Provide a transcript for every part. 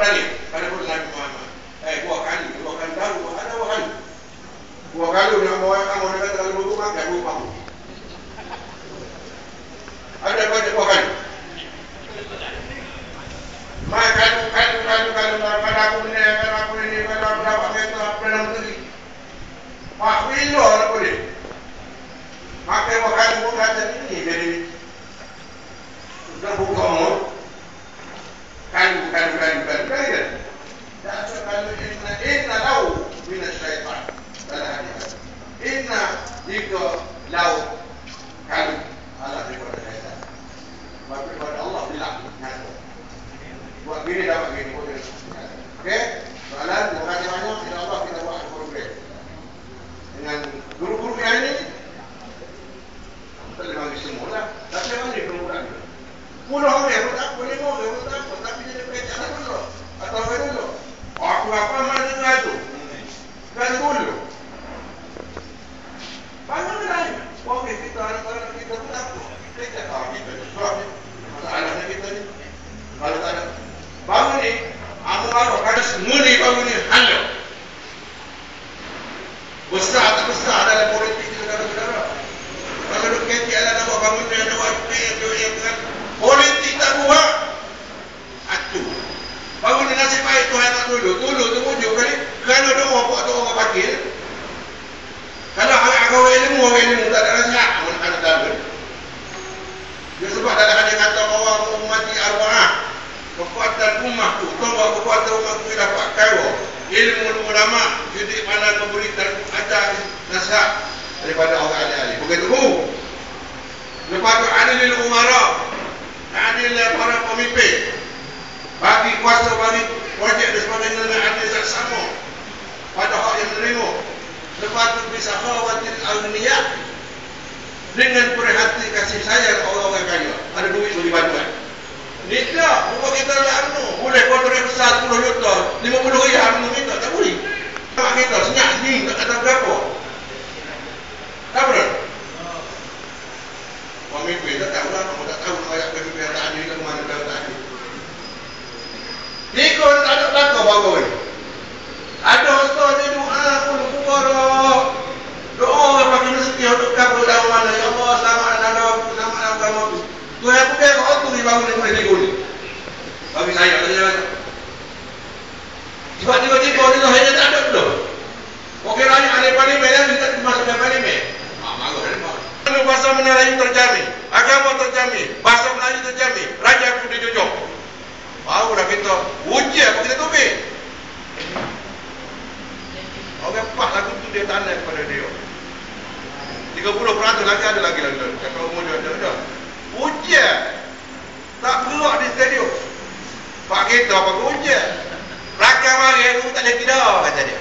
berani. Pada pun Nabi Muhammad. Dua kali tahu ada dua kali. Dua kali nak mau orang kata kalau berumah dah berumah. Ada banyak dua kali. Kalau aku ini kalau berapa meter pernah menteri. Pak Wilo nak boleh. Maka bukan ini jadi sudah buka umur. Kalau inna lau minas syaitan dalam hadis. Inna jika lau kalau Allah daripada syaitan. Maka kepada Allah bilang ngaku. Buat gini dapat gini boleh. Okey? Soalan terima kasih banyak. Insya-Allah kita buat program dengan guru-guru yang ini. Tak boleh bagi semua lah. Tapi yang ni perbuatan dia. Mula orang tak boleh tapi jadi pekerjaan dulu. Atau apa dulu? Aku apa mana dengar tu? Kan dulu. Bangun lain. Okey kita anak-anak kita pun apa? Kita tahu kita sebab masalahnya kita ni. Kalau tak ada bangun ni, amu-amu kan semua ni bangun ni halau. Besar tak besar dalam politik saudara-saudara. Kalau duk keti ala nak buat bangun ni ada waktu yang politik tak buat. Atu. Bangun ni nasib baik Tuhan tak dulu tu kali. Kalau doa buat doa pakil. Kalau agak ilmu tak ada nasihat pun ada dalam. Dia sebab dalam hadis kata orang ummati arba'ah. Kekuatan ummah tu, kalau kekuatan ummah tu dapat kaya. Ilmu ulama, jadi pandai memberi dan ajar nasihat daripada orang ahli-ahli. Begitu. Lepas tu adil umara, adil para pemimpin. Bagi kuasa, bagi projek dan sebagainya dengan adil sama pada hak yang menerima. Lepas tu bisa khawatir al-niyah dengan perhati kasih sayang orang-orang kaya. Ada duit boleh bantuan. Ni tak, rumah kita lah boleh kontrak besar 10 juta, 50 riyal minta tak boleh. Mak kita senyap ni tak kata berapa. Tak betul? Pemimpin tak tahu lah, tak tahu ayat pemimpin yang tak adil ke mana tak adil. Ikut tak ada belakang bagus. Ada ustaz ni doa pun kubarah. Doa bagi rezeki untuk kabul dalam mana. Ya Allah selamat dalam agama tu. Tuhan aku biar kau tu dibangun dengan nego ni. Bagi saya saja. Sebab tiba-tiba ni tu hanya tak ada belum. Okey rakyat ahli parlimen yang minta masuk ke parlimen. Marah kan. Kalau bahasa Melayu terjamin, agama terjamin, bahasa Melayu terjamin, raja aku dijunjung. Barulah kita uji apa kita tubik. Orang empat lagu tu dia tanda kepada dia. 30% lagi ada lagi. Cakap umur dia ada. Ujian tak keluar di stadium. Pak kita apa ujian? Belakang mari aku tak ada kira kata dia.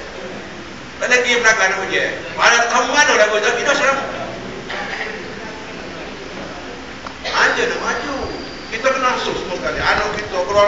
Tak ada kira belakang ujian. Mana tahu mana dah